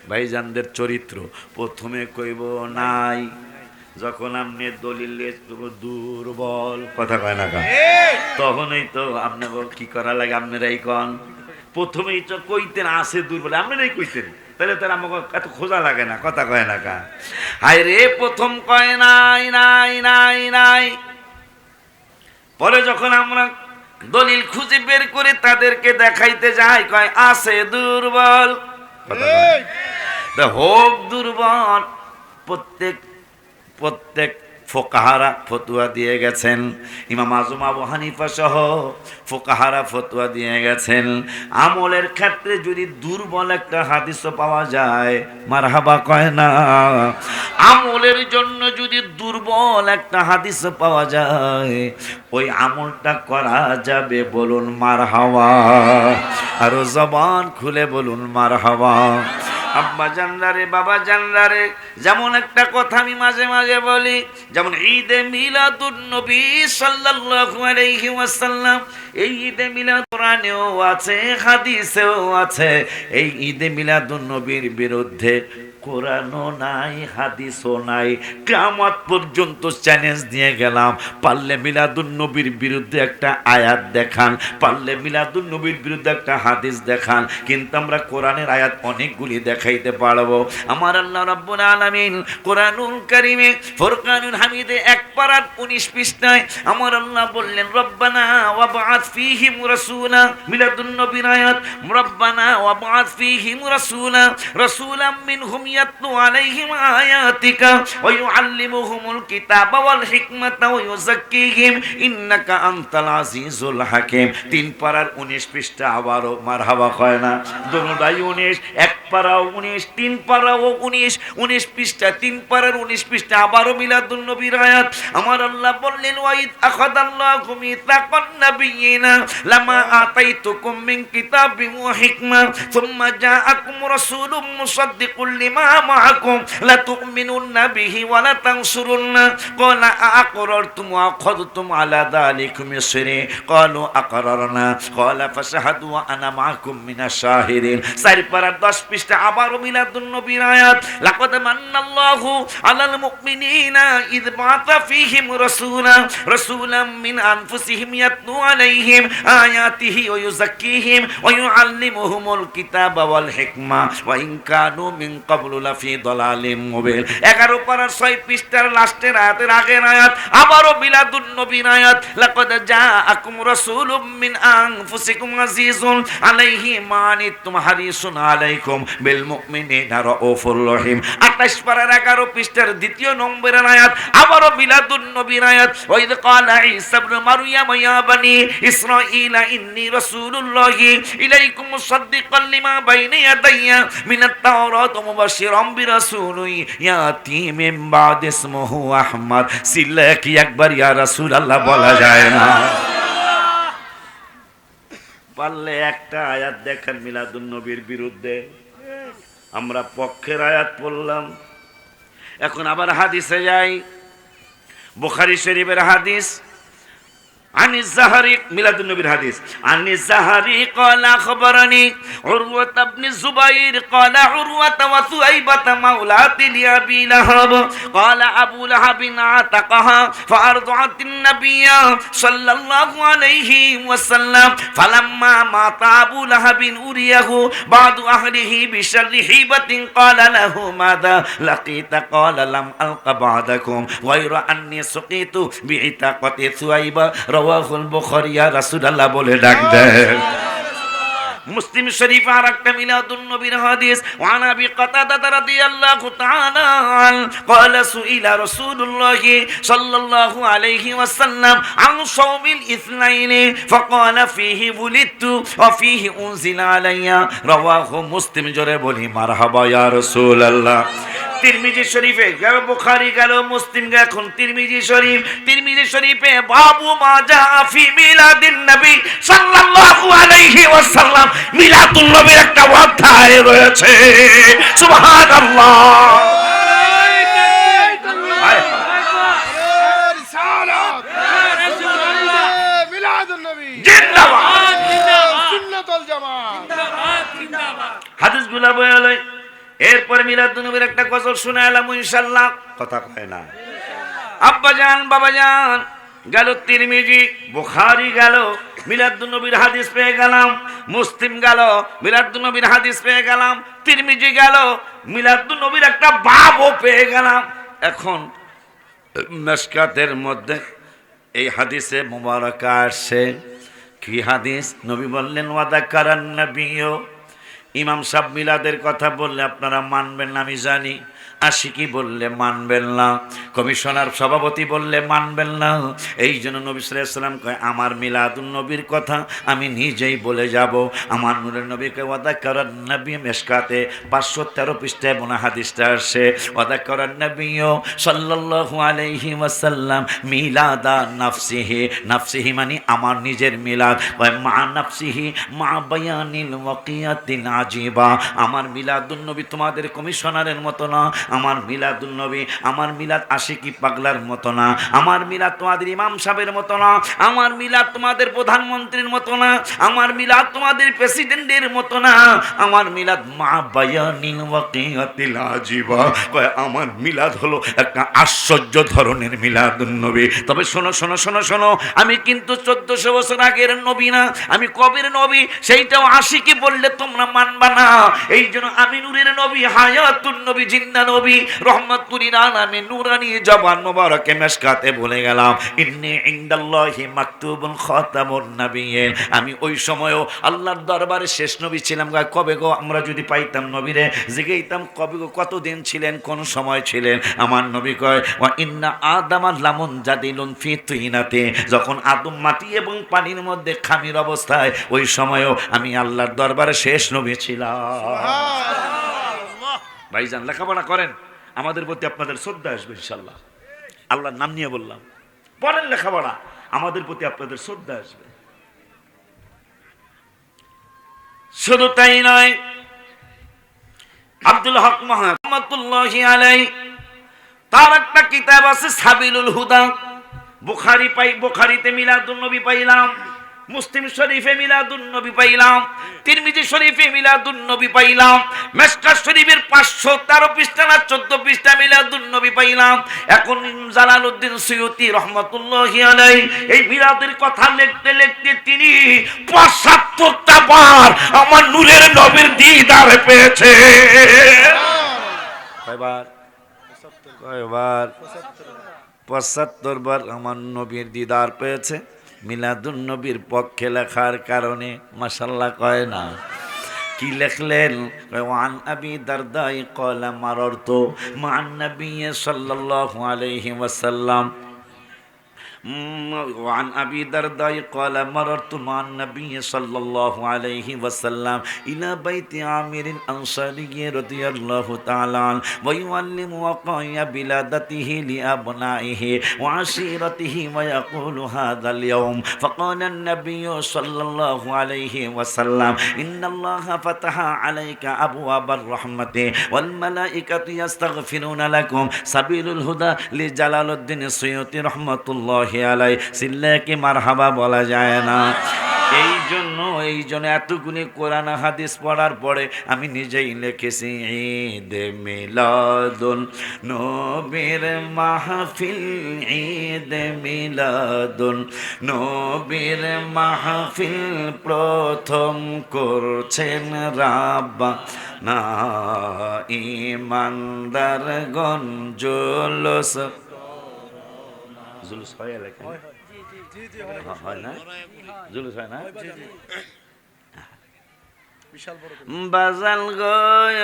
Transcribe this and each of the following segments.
ভাইজানদের চরিত্র প্রথমে কইব নাই, যখন আপনি দলিল দুর্বল কথা কয় না তখনই তো আপনাকে কি করা লাগে, আপনারাই কন। প্রথমেই তো কইতেন আছে দুর্বল, আপনারাই কইতেন, তাহলে তার আমাকে এত খোঁজা লাগে না, কথা কয় না কা। হায় রে প্রথম কয় নাই নাই নাই নাই, পরে যখন আমরা দলিল খুঁজে বের করে তাদেরকে দেখাইতে যাই কয় আছে দুর্বল, হোক দুর্বল। প্রত্যেক ফোকাহারা ফতুয়া দিয়ে গেছেন, ইমাম আজম আবু হানিফা সহ ফোকাহারা ফতুয়া দিয়ে গেছেন, আমলের ক্ষেত্রে যদি দুর্বল একটা হাদিসও পাওয়া যায় মারহাবা কয় না, আমলের জন্য যদি দুর্বল একটা হাদিসও পাওয়া যায় ওই আমলটা করা যাবে, বলুন মারহাবা, আরো জবান খুলে বলুন মারহাবা। আব্বা জানলারে বাবা জানলারে, যেমন একটা কথা আমি মাঝে মাঝে বলি, যেমন ঈদে মিলাদুন নবী সাল্লাল্লাহু আলাইহি ওয়াসাল্লাম, এই ঈদে মিলাদ কোরআনেও আছে হাদিসেও আছে। এই ঈদে মিলাদুন নবীর বিরুদ্ধে কোরআনও নাই হাদিসও নাই, কিয়ামত পর্যন্ত চ্যালেঞ্জ দিয়ে গেলাম, পারলে মিলাদুন নবীর বিরুদ্ধে একটা আয়াত দেখান, পারলে মিলাদুন নবীর বিরুদ্ধে একটা হাদিস দেখান, কিন্তু আমরা কোরআনের আয়াত অনেকগুলি দেখাইতে পারবো। আমার আল্লাহ রাব্বুল আলামিন কোরআনুল কারীমে ফুরকানুল হামিদে 1 পারা 19 পৃষ্ঠায় আমার আল্লাহ বললেন রব্বানা ওয়াবআত ফীহিম রাসূলা, মিলাদুন নবীর আয়াত, রব্বানা ওয়াবআত ফীহিম রাসূলা রাসূলাম মিনহুম ইয়াতলু আলাইহিম আয়াতিকা ওয়া ইউআল্লিমুহুমুল কিতাবা ওয়াল হিকমাতা ওয়া ইউযাক্কিহিম ইন্নাকা আনতাল আজিজুল হাকীম। 3 পারার 19 পৃষ্ঠা, আবারও মারহাবা কয় না, দুটোটাই 19, 1 পারাও 19, 3 পারাও 19, 19 পৃষ্ঠা, 3 পারার 19 পৃষ্ঠা, আবারও মিলাদুন নবীর আয়াত। আমার আল্লাহ বললেন ওয়াইদ আখাদাল্লাহু মিতাকান নাবিয়িনা লামা আতাইতুকুম মিন কিতাবিন ওয়া হিকমা সুম্মা জাআকুম রাসূলুম মুসাদ্দিকুল লিমা মাআকুম লা তু'মিনুন্না বিহি ওয়া লা তানসুরুন্না ক্বালা আ'আকরারতুম ওয়া আখাযতুম আলা যালিকুম ইসরি ক্বালু আকরারনা ক্বালা ফাশহাদু ওয়া আনা মাআকুম মিনাশ শাহিদিন। 4 পারা 10 পৃষ্ঠা, আবারও মিলাদুন নবীর আয়াত, লাকাদ মান্নাল্লাহু আলাল মুমিনিনা ইয বা'আথা ফীহিম রাসূলাম মিন আনফুসিহিম ইয়াতলু আলাইহিম আয়াতিহি ওয়া ইউযাক্কিহিম ওয়া ইউআল্লিমুহুমুল কিতাবা ওয়াল হিকমা ওয়া ইন কানু মিন ক্বাবলু লাফি দালালিম মুবিন। 11 পারার 6 পৃষ্ঠার লাস্টের আয়াতের আগের আয়াত, আবারও মিলাদুন নবীর আয়াত, লাকাদ জাআকুম রাসূলুম মিন আনফুসিকুম আজিজুন আলাইহি মা আনিতুম হারিসুন আলাইকুম বিল মুমিনিনা রাউফুর রহিম। 28 পারার 11 পৃষ্ঠার দ্বিতীয় নম্বরের আয়াত, আবারও মিলাদুন নবীর আয়াত, ওয়া ইয ক্বালা ঈসা ইবনে মারইয়াম ইয়া বানি ইসরাঈলা ইন্নী রাসূলুল্লাহি ইলাইকুম মুসাদ্দিকান লিমা বাইনা ইয়াদাইয়া মিনাত তাওরাত ওয়া মুবাশশিরাম বিরাসূলিন ইয়াতি মিন বাদি ইসমুহু আহমদ। সিল্লা কি একবার ইয়া রাসূলুল্লাহ বলা যায় না? পারলে একটা আয়াত দেখেন মিলাদুন নবীর বিরুদ্ধে। আমরা পক্ষের আয়াত পড়লাম, এখন আবার হাদিসে যাই। বুখারী শরীফের হাদিস, عن الزهري ميلاد النبي الحديث عن الزهري قال أخبرني عروة بن الزبير قال عروة وثويبة مولات لأبي لهب قال أبو لهب عتقها فأرضعت النبي صلى الله عليه وسلم فلما مات أبو لهب أريه بعض أهله بشر هيبة قال له ماذا لقيت قال لم ألق بعدكم غير أني سقيت بعتاقة ثويبة رواه البخاري يا رسول الله بوله ডাক দেন مسلم شريف عرقت ميلاد النبي الحديث وعن أبي قتادة رضي الله تعالى عنه قال سئل رسول الله صلى الله عليه وسلم عن صوم الاثنين فقال فيه ولدت وفيه أنزل علي رواه مسلم جرى بولي مرحبا يا رسول الله তিরমিজি শরীফে গেল, বুখারী গেল, মুসলিম গেল, এখন তিরমিজি শরীফ। তিরমিজি শরীফে বাবু মা জা ফি মিলাদিন নবী সাল্লাল্লাহু আলাইহি ওয়াসাল্লাম, মিলাদুন নবীর একটা অধ্যায় রয়েছে। সুবহানাল্লাহ, মিলাদুন নবী জিন্দাবাদ, সুন্নাতুল জামাত জিন্দাবাদ জিন্দাবাদ। হাদিসগুলো বলে এরপরে মিলাদুন্নবীর একটা গজল শোনালাম ইনশাআল্লাহ, কথা কয় না। আব্বাজান বাবাজান গেল তিরমিজি, বুখারী গেল, মিলাদুন্নবীর হাদিস পেয়ে গেলাম, মুসলিম গেল, মিলাদুন্নবীর হাদিস পেয়ে গেলাম, তিরমিজি গেল, মিলাদুন্নবীর একটা বাবও পেয়ে গেলাম। এখন মিশকাতের মধ্যে এই হাদিসে মুবারাকা আসছে। কি হাদিস? নবী বললেন ওয়াদাকারান নবিয়্যু। ইমাম সাহেব মিলাদের কথা বললে আপনারা মানবেন না আমি জানি, আশিকি বললে মানবেন না, কমিশনার সভাপতি বললে মানবেন না। এই জন্য নবী সাল্লাল্লাহু আলাইহি ওয়াসাল্লাম কয় আমার মিলাদুন নবীর কথা আমি নিজেই বলে যাব। আমার নূরের নবীকে ওয়াদাকারান নবী, মিশকাতে 513 পৃষ্ঠায় মনে হাদিসটা আসে, ওয়াদাকারান নবী সাল্লাল্লাহু আলাইহি ওয়াসাল্লাম মিলাদা নাফসিহি, নাফসিহি মানে আমার নিজের মিলাদ, মা নাফসিহি মা বায়ানিল ওয়াকিয়াতিন আজিবা। আমার মিলাদুন নবী তোমাদের কমিশনারের মতো না, আমার মিলাদুন নবী, আমার মিলাদ আশিকি পাগলার মতো না, আমার মিলাদ তোমাদের ইমাম সাহেবের মতো না, আমার মিলাদ তোমাদের প্রধানমন্ত্রীর মতো না, আমার মিলাদ তোমাদের প্রেসিডেন্টের মতো না, আমার মিলাদ মা বায়ানিল ওয়াকিয়াতিল আজিবা। কয় আমার মিলাদ হলো একটা আশ্চর্য ধরনের মিলাদুন নবী। তবে শোনো শোনো শোনো শোনো, আমি কিন্তু 1400 বছর আগের নবী না, আমি কবের নবী সেইটাও আশিকি বললে তোমরা মানবা না। এই জন্য আমি নূরের নবী, হায়াতুন নবী, জিন্দা নবী, রহমাতুল লিল আলামিন, নূরানি জবান মোবারকে মিশকাতে বলে গেলাম ইন্নী ইনদাল্লাহি মাকতুবুন খাতামুন নাবিয়্যিন। আমি ওই সময়ও আল্লাহর দরবারে শেষ নবী ছিলাম। কবে গো আমরা যদি পাইতাম নবীরে, জিগাইতাম কবে গো কতদিন ছিলেন, কোন সময় ছিলেন? আমার নবী কয় ওয়া ইন্না আদামা লামুন জাদিলুন ফি তিনাতে, যখন আদম মাটি এবং পানির মধ্যে খামির অবস্থায়, ওই সময়ও আমি আল্লাহর দরবারে শেষ নবী ছিলাম। ভাইজান লেখাপড়া করেন, আমাদের প্রতি আপনাদের শ্রদ্ধা আসবে ইনশাআল্লাহ। আল্লাহর নাম নিয়ে বললাম, পড়েন লেখাপড়া, আমাদের প্রতি আপনাদের শ্রদ্ধা আসবে। শুধু তাই নয়, আব্দুল হক রহমাতুল্লাহি আলাইহি তার একটা কিতাব আছে সাবিলুল হুদা। বুখারীতে মিলাদুন নবী পাইলাম, মুসলিম শরীফে মিলাদুন নবী পাইলাম, তিরমিজি শরীফে মিলাদুন নবী পাইলাম, মিশকাত শরীফের 513 পৃষ্ঠা না 14 পৃষ্ঠা মিলাদুন নবী পাইলাম। এখন জালালউদ্দিন সুয়ুতী রহমাতুল্লাহি আলাইহি এই মিলাদের কথা লিখতে লিখতে তিনি 75টা বার আমার নূরের নবীর দিদার পেয়েছে। কয়বার? 75 বার আমার নবীর দিদার পেয়েছে মিলাদুন নবীর পক্ষে লেখার কারণে। মাশাআল্লাহ কয় না? কি লিখলেন? ওয়ান আবি দারদাই ক্বালা মারারতু মা'আন নবী সাল্লাল্লাহু আলাইহি ওয়াসাল্লাম। وعن أبي الدرداء قال مررت مع النبي صلى الله عليه وسلم إلى بيت عامر الأنصاري رضي الله تعالى عنه ويعلم وقائع بلادته لأبنائه وعشيرته ويقول هذا اليوم فقال النبي صلى الله عليه وسلم إن الله فتح عليك أبواب الرحمة والملائكة يستغفرون لكم سبيل الهدى لجلال الدين السيوطي رحمة الله আলাই। সিল্লায় কি মারহাবা বলা যায় না? এই জন্য এতগুলি কোরআন হাদিস পড়ার পরে আমি নিজেই লিখেছি ঈদ মিলাদুন নবীর মাহফিল, ঈদ মিলাদুন নবীর মাহফিল প্রথম করছেন রাব্বা না ইমানদারগণ জুলুস। জুলুস হয় এলাকায়? হয় না? জুলুস হয় না? বাজাল গয়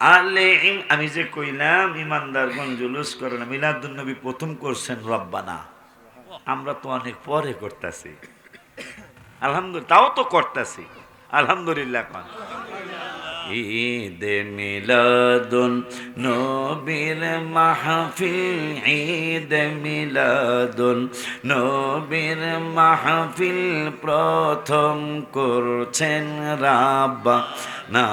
আলেম, আমি যে কইলাম ইমানদারগণ জুলুস করে না, মিলাদুন নবী প্রথম করছেন রব্বানা। আমরা তো অনেক পরে করতেছি, আলহামদুলিল্লাহ, তাও তো করতেছি আলহামদুলিল্লাহ। ঈদ মিলাদুন নবীর মাহফিল, ঈদ মিলাদুন নবীর মাহফিল প্রথম করছেন রাব্বা না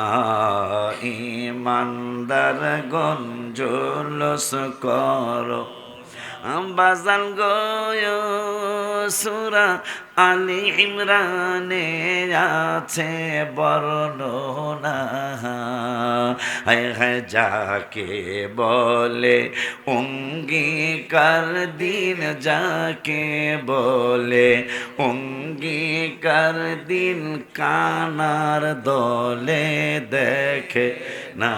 ইমানদারগণ জুলুস করো বাজান গয় সূরা আলী ইমরানে আছে বর্ণনা, হায় হায় যাকে বলে অঙ্গীকার দিন, যাকে বলে অঙ্গীকার দিন, কানার দলে দেখে না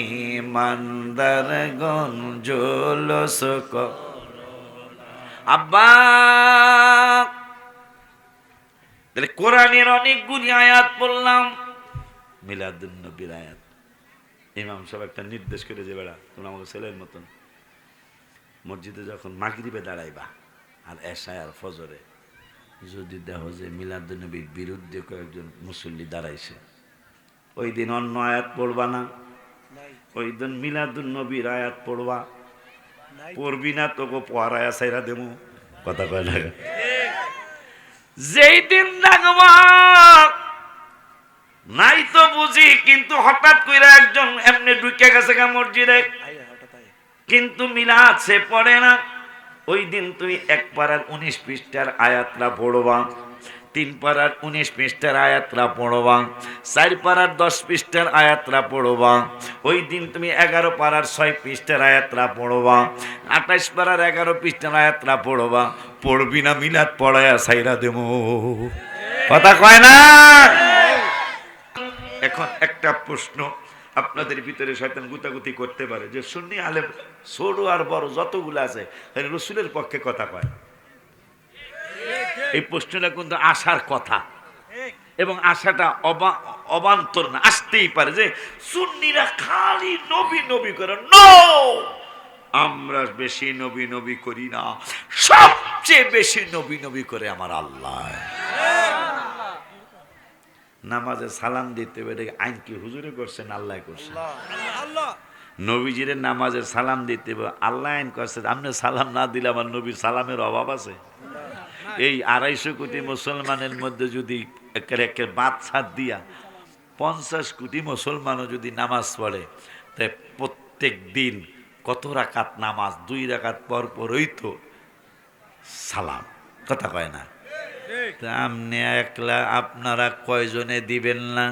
ইমানদার গঞ্জলস। আব্বা তাহলে কোরআনের অনেকগুলি আয়াত পড়লাম, মিলাদুন নবীর আয়াত। ইমাম সাহেব একটা নির্দেশ করে যে, বেড়া তোমরা আমাকে ছেলের মতন মসজিদে যখন মাগরিবে দাঁড়াইবা আর এশায় আর ফজরে যদি দেখো যে মিলাদুন নবীর বিরুদ্ধে কয়েকজন মুসল্লি দাঁড়াইছে, ওই দিন অন্য আয়াত পড়বা না, ওই দিন মিলাদুন নবীর আয়াত পড়বা। পড়বি না তোকে পড়ায়া সাইরা দেবো, কথা কয় না। যেই দিন দেখবা নাই তো বুঝি, কিন্তু হঠাৎ করে একজন এমনি ঢুকে গেছে গা মসজিদে, কিন্তু মিলাদ সে পড়ে না, ওই দিন তুই 1 পারার 19 পৃষ্ঠার আয়াতটা পড়বা, 3 পারার 19 পৃষ্ঠার আয়াতটা পড়বা, 4 পারার 10 পৃষ্ঠার আয়াতটা পড়বা। ওই দিন তুমি 11 পারার 6 পৃষ্ঠার আয়াতটা পড়বা, 28 পারার 11 পৃষ্ঠার আয়াতটা পড়বা। পড়বি না মিলাদ পড়ায়া সাইরা দেবো, কথা কয় না। এখন একটা প্রশ্ন আপনাদের ভিতরে শয়তান গুতাগুতি করতে পারে যে সুন্নি আলেম ছোট আর বড় যতগুলো আছে রসুলের পক্ষে কথা কয়। এই প্রশ্নটা কিন্তু আসার কথা, এবং আশাটা অবান্তর না, আসতেই পারে যে সুন্নিরা খালি নবী নবী করে। নো, আমরা বেশি নবী নবী করি না, সবচেয়ে বেশি নবী নবী করে আমার আল্লাহ। নামাজে সালাম দিতে হবে, আইন কি হুজুরে করছেন? আল্লাহ করছেন। নবীজিরে নামাজে সালাম দিতে হবে, আল্লাহ আইন করছে। আপনি সালাম না দিলে আমার নবীর সালামের অভাব আছে? এই 250 কোটি মুসলমানের মধ্যে যদি একে বাদ ছাদ দিয়া 50 কোটি মুসলমানও যদি নামাজ পড়ে, তাই প্রত্যেক দিন কত রাকাত নামাজ? 2 রাকাত পর পরই তো সালাম, কথা কয় না। আপনি একলা আপনারা কয়জনে দিবেন না,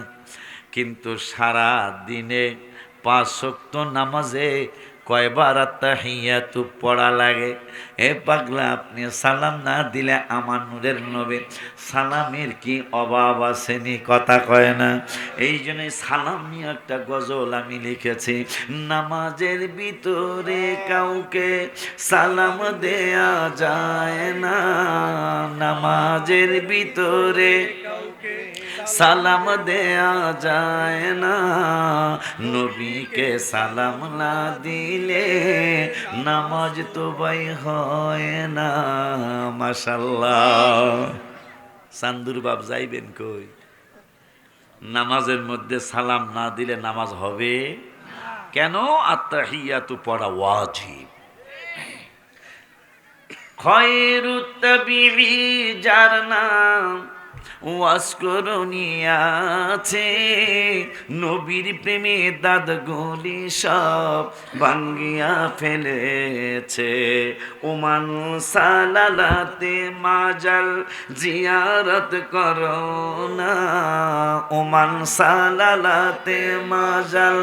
কিন্তু সারা দিনে 5 ওয়াক্ত নামাজে কয়বার তাহিয়াতু পড়া লাগে? এ পাগলা, আপনি সালাম না দিলে আমার নূরের নবী সালামের কি অভাব আসেনি? কথা কয় না। এই জন্য সালাম নিয়ে একটা গজল আমি লিখেছি। নামাজের ভিতরে কাউকে সালাম দেয়া যায় না, নামাজের ভিতরে সালাম দেয়া যায় না, নবীকে সালাম না দিলে নামাজ তো ভাই হয় না। মাশাআল্লাহ। চান্দুর বাপ যাইবেন কই? নামাজের মধ্যে সালাম না দিলে নামাজ হবে কেন? আত্তাহিয়াতু পড়া ওয়াজিব। খায়রুত তাবিঈ যার নাম ওয়াসকরণিয়াছে, নবীর প্রেমে দাদগুলি সব ভাঙ্গিয়া ফেলেছে। ওমান সালালাতে মাজাল জিয়ারত করো না, ওমান সালালাতে মাজাল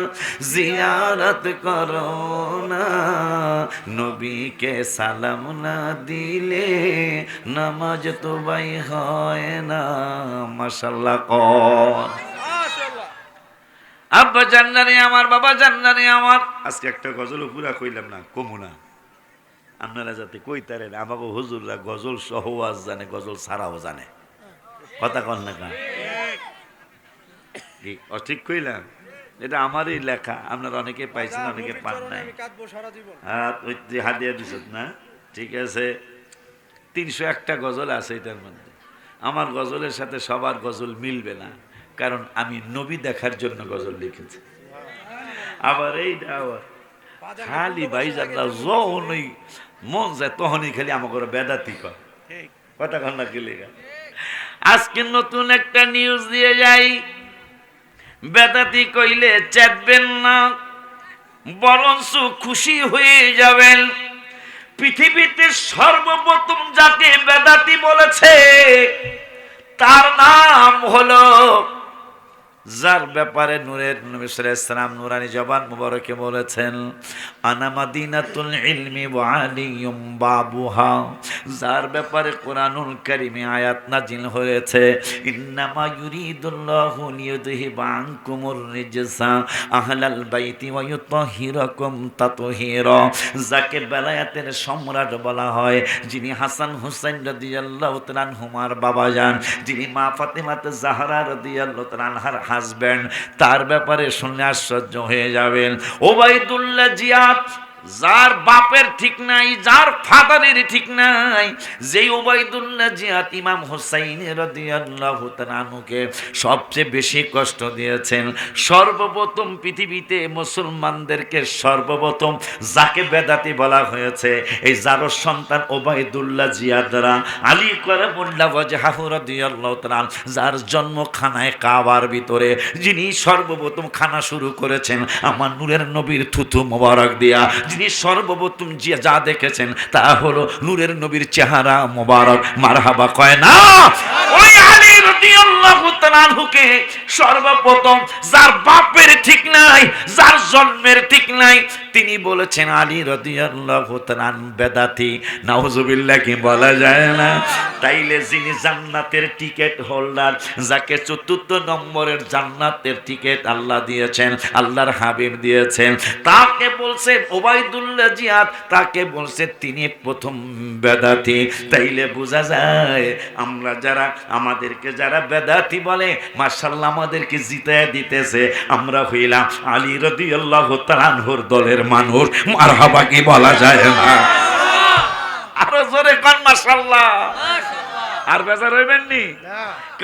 জিয়ারত করো না, নবীকে সালাম না দিলে নামাজ তো ভাই হয় না। মাশাআল্লাহ। আব্বা জান্নারে আমার, বাবা জান্নারে আমার। আজকে একটা গজল পুরা কইলাম না, কমু না, আপনারা যাতে কইতারেন। আমাকে হুজুররা গজল সহ ওয়াজ জানে, গজল ছাড়াও জানে, কথা কন না কেন? ঠিক কইলাম? এটা আমারই লেখা, আপনারা অনেকে পাইছেন, অনেকে পান নাই। হাদিয়া দিছত না, ঠিক আছে। 301টা গজল আছে এটার মধ্যে। আমার গজলের সাথে সবার গজল মিলবে না, কারণ আমি নবী দেখার জন্য গজল লিখেছি। আবার এইটা আবার খালি ভাইজানরা যখনই মন যায় তখনই খালি আমাকে বেদাতি কয়, কথা কন না কি লেখা। আজকে নতুন একটা নিউজ দিয়ে যাই, বেদাতি কইলে চেতবেন না, বরঞ্চ খুশি হয়ে যাবেন। পৃথিবীতে সর্বপ্রথম যাকে বেদাতি বলেছে তার নাম হলো, যার ব্যাপারে নূরের নবী সাল্লাল্লাহু আলাইহি ওয়াসাল্লাম নূরানি জবান মুবারকে বলেছেন, আনা মাদিনাতুল ইলমি ওয়া আলিয়ুম বাবুহা। যার ব্যাপারে কোরআনুল কারীমে আয়াত নাজিল হয়েছে, ইন্নামা ইউরিদুল্লাহু লিইউযহিবা আনকুমুর রিজসা আহলাল বাইতি ওয়া ইউতাহহিরাকুম তাতহীরা। যাকে বেলায়েতের সম্রাট বলা হয়, যিনি হাসান হুসাইন রাদিয়াল্লাহু তাআলা আনহুমার বাবাজান, যিনি মা ফাতেমাতুজ জাহরা রাদিয়াল্লাহু তাআলা আনহার হাজবেন্ড, তার ব্যাপারে শুনলে আশ্চর্য হয়ে যাবেন। ওবাইদুল্লাহ জিয়াদ, যার বাপের ঠিক নাই, যার ফাদারের ঠিক নাই, যেই ওবাইদুল্লাহ জিয়াদ ইমাম হুসাইন রাদিয়াল্লাহু তাআলা আনহুকে সবচেয়ে বেশি কষ্ট দিয়েছেন। সর্বপ্রথম পৃথিবীতে মুসলমানদেরকে সর্বপ্রথম যাকে বেদাতি বলা হয়েছে, এই যার সন্তান ওবাইদুল্লাহ জিয়াদরা আলী কারামুল্লাহ ওয়াজহাহু রাদিয়াল্লাহু তাআলা, যার জন্ম খানায় কাবার ভিতরে, যিনি সর্বপ্রথম খানা শুরু করেছেন আমার নূরের নবীর থুতু মোবারক দিয়া, যিনি সর্বপ্রথম যা দেখেছেন তা হলো নূরের নবীর চেহারা মোবারক। মারহাবা কয় না? ওই আলী রাদিয়াল্লাহু তাআলা আনহুকে সর্বপ্রথম, যার বাপের ঠিক নাই, যার জন্মের ঠিক নাই, তিনি বলেছেন আলী রাদিয়াল্লাহু তাআলা বেদাতি। নাউজুবিল্লাহ, কি বলা যায় না? তাইলে যিনি জান্নাতের টিকেট হোল্ডার, যাকে ৪র্থ নম্বরের জান্নাতের টিকেট আল্লাহ দিয়েছেন, আল্লাহর হাবিব দিয়েছেন, তাকে বলছেন ওবাইদুল্লাহ জিয়াদ, তাকে বলছে তিনি প্রথম বেদাতি। তাইলে বোঝা যায় আমরা যারা, আমাদেরকে যারা বেদাতি বলে, মাশাআল্লাহ আমাদেরকে জিতায় দিতেছে, আমরা হইলাম আলী রাদিয়াল্লাহু তাআলা আনহুর দলের মানুষ। মারহাবা, কি বলা যায় না? আরো জোরে কোন মাশাআল্লাহ। আর বেজার হইবেন নি,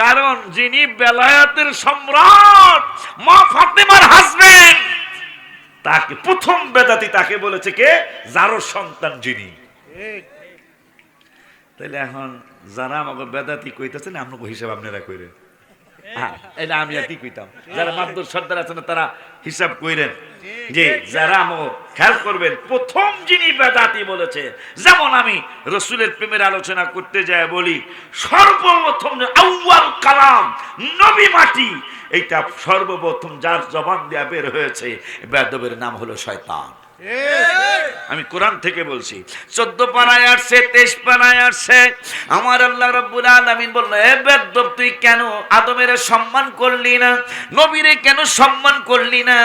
কারণ যিনি বেলায়েতের সম্রাট মা ফাতেমার হাজবেন্ড, তাকে প্রথম বেদাতি তাকে বলেছে কে? যারও সন্তান যিনি। তাহলে এখন যারা আমাকে বেদাতি কইতেছেন, আপনাকে হিসাব আপনারা কইরেন। এটা আমি আর কি কইতাম, যারা মাদুর সর্দার আছেন তারা হিসাব কইরেন যে যারা আমাকে খেয়াল করবেন, প্রথম যিনি বেদাতি বলেছে। যেমন আমি রসুলের প্রেমের আলোচনা করতে যায় বলি, সর্বপ্রথম আউয়াল কালাম নবী মাটি, এইটা সর্বপ্রথম যার জবান দেয়া বের হয়েছে, বেয়াদবের নাম হলো শয়তান। আমি কোরআন থেকে বলছি, 14 পারায় আসছে, 23 পারায় আসছে। আমার আল্লাহ রাব্বুল আলামিন বলল, এ বেয়াদব, তুই কেন আদমের সম্মান করলি না, নবীরে কেন সম্মান করলি না?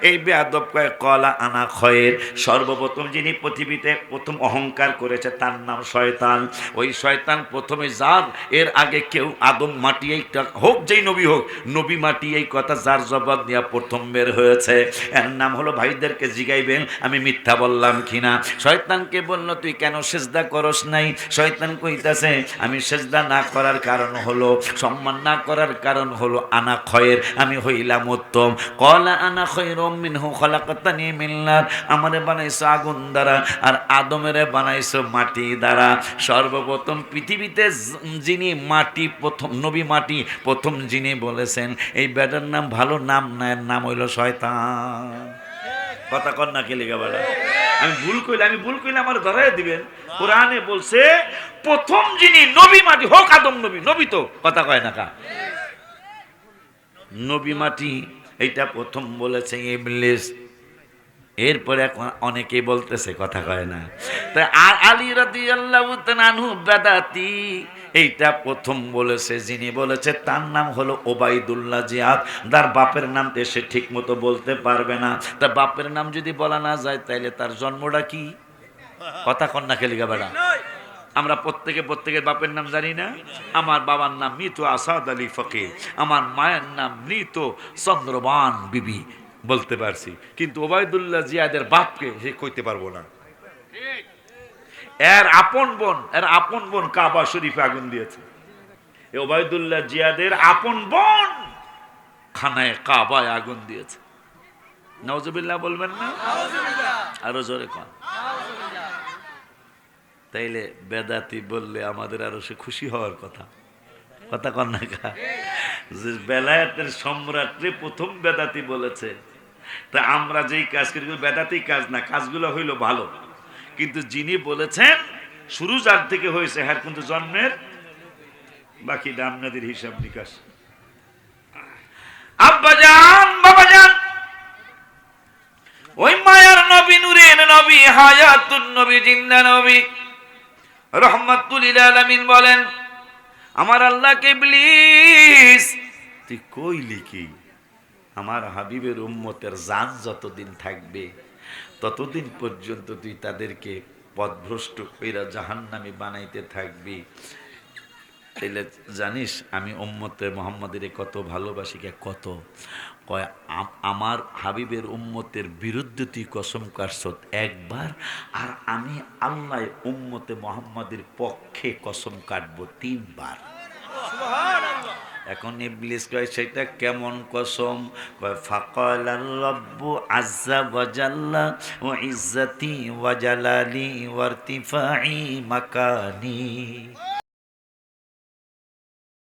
এই বেয়াদব কয়, কলা আনা খয়ের। সর্বপ্রথম যিনি পৃথিবীতে প্রথম অহংকার করেছে তার নাম শয়তান। ওই শয়তান প্রথমে, যার এর আগে কেউ আদম মাটি, এই হোক যেই নবী হোক, নবী মাটি, এই কথা যার জবাব দিয়া প্রথম বের হয়েছে, এর নাম হলো, ভাইদেরকে জিগাইবেন আমি মিথ্যা বললাম কিনা। শয়তানকে বলল, তুই কেন সেজদা করস নাই? শয়তান কইতাছে, আমি সেজদা না করার কারণ হলো, সম্মান না করার কারণ হলো আনা খয়ের, আমি হইলাম উত্তম। কলা আনা খয়রুম মিনহু খলাকতানি মিন নার, আমারে বানাইছো আগুন দ্বারা, আর আদমেরে বানাইছো মাটি দ্বারা। সর্বপ্রথম পৃথিবীতে যিনি মাটি, প্রথম নবী মাটি, প্রথম যিনি বলেছেন, এই বেটার নাম ভালো নাম না, এর নাম হইল শয়তান। কথা কর না, কে লেগে বেড়া? আমি ভুল কইলে আমার ধরাই দিবেন। কোরআনে বলছে প্রথম যিনি নবী মাটি, হোক আদম নবী, নবী তো কথা কয় না কা, নবী মাটি, এইটা প্রথম বলেছে ইবলিস। এরপরে এখন অনেকেই বলতেছে, কথা কয় না। তাই আলী রাদিয়াল্লাহু তাআলা আনহু বেদাতি, এইটা প্রথম বলেছে, যিনি বলেছে তার নাম হলো ওবাইদুল্লাহ জিয়াদ। তার বাপের নাম সে ঠিক মতো বলতে পারবে না। তার বাপের নাম যদি বলা না যায়, তাইলে তার জন্মটা কি? কথা কন্যা খেলিগা বেড়া। আমরা প্রত্যেকের বাপের নাম জানি না। আমার বাবার নাম মৃত আসাদ আলী ফকির, আমার মায়ের নাম মৃত চন্দ্রবান বিবি বলতে পারছি, কিন্তু ওবাইদুল্লাহ জিয়াদের বাপকে সে কইতে পারবো না। এর আপন বোন কাবা শরীফে আগুন দিয়েছে। ওবাইদুল্লাহ জিয়াদের আপন বোন খানায় কাবায় আগুন দিয়েছে। নাউজুবিল্লাহ বলবেন না? আরো জোরে কন। তাইলে বেদাতি বললে আমাদের আরো সে খুশি হওয়ার কথা। কথা কন না কা? যে বেলায়েতের সম্রাটরে প্রথম বেদাতি বলেছে, তা আমরা যেই কাজ করি বেদাতি কাজ না, কাজগুলো হইল ভালো, কিন্তু যিনি বলেছেন শুরু যার থেকে হয়েছে হ্যাঁ কিন্তু জন্মের বাকি আপনাদের হিসাব নিকাশ। আব্বাজান বাবাজান ওই মায়ার নবী, নূরের নবী, হায়াতুন নবী, জিন্দা নবী রহমাতুল লিল আলামিন বলেন, আমার আল্লাহকে ইবলিস তুই কইলি কি? আমার হাবিবের উম্মতের জান যতদিন থাকবে ততদিন পর্যন্ত তুই তাদেরকে পথভ্রষ্ট কইরা জাহান্নামী বানাইতে থাকবি। তাইলে জানিস আমি উম্মতে মুহাম্মাদের কত ভালোবাসি, কত কয় আমার হাবিবের উম্মতের বিরুদ্ধে তুই কসম কাটছত একবার, আর আমি আল্লাহ উম্মতে মুহাম্মাদের পক্ষে কসম কাটবো 3 বার। এখন ইবলিস কয় সেটা কেমন কসম? কয় ফাকালার রব্বু আজ্জা ওয়া জাল্লা ওয়া ইজ্জতি ওয়া জালালি ওয়া ইরতিফাই মাকানি।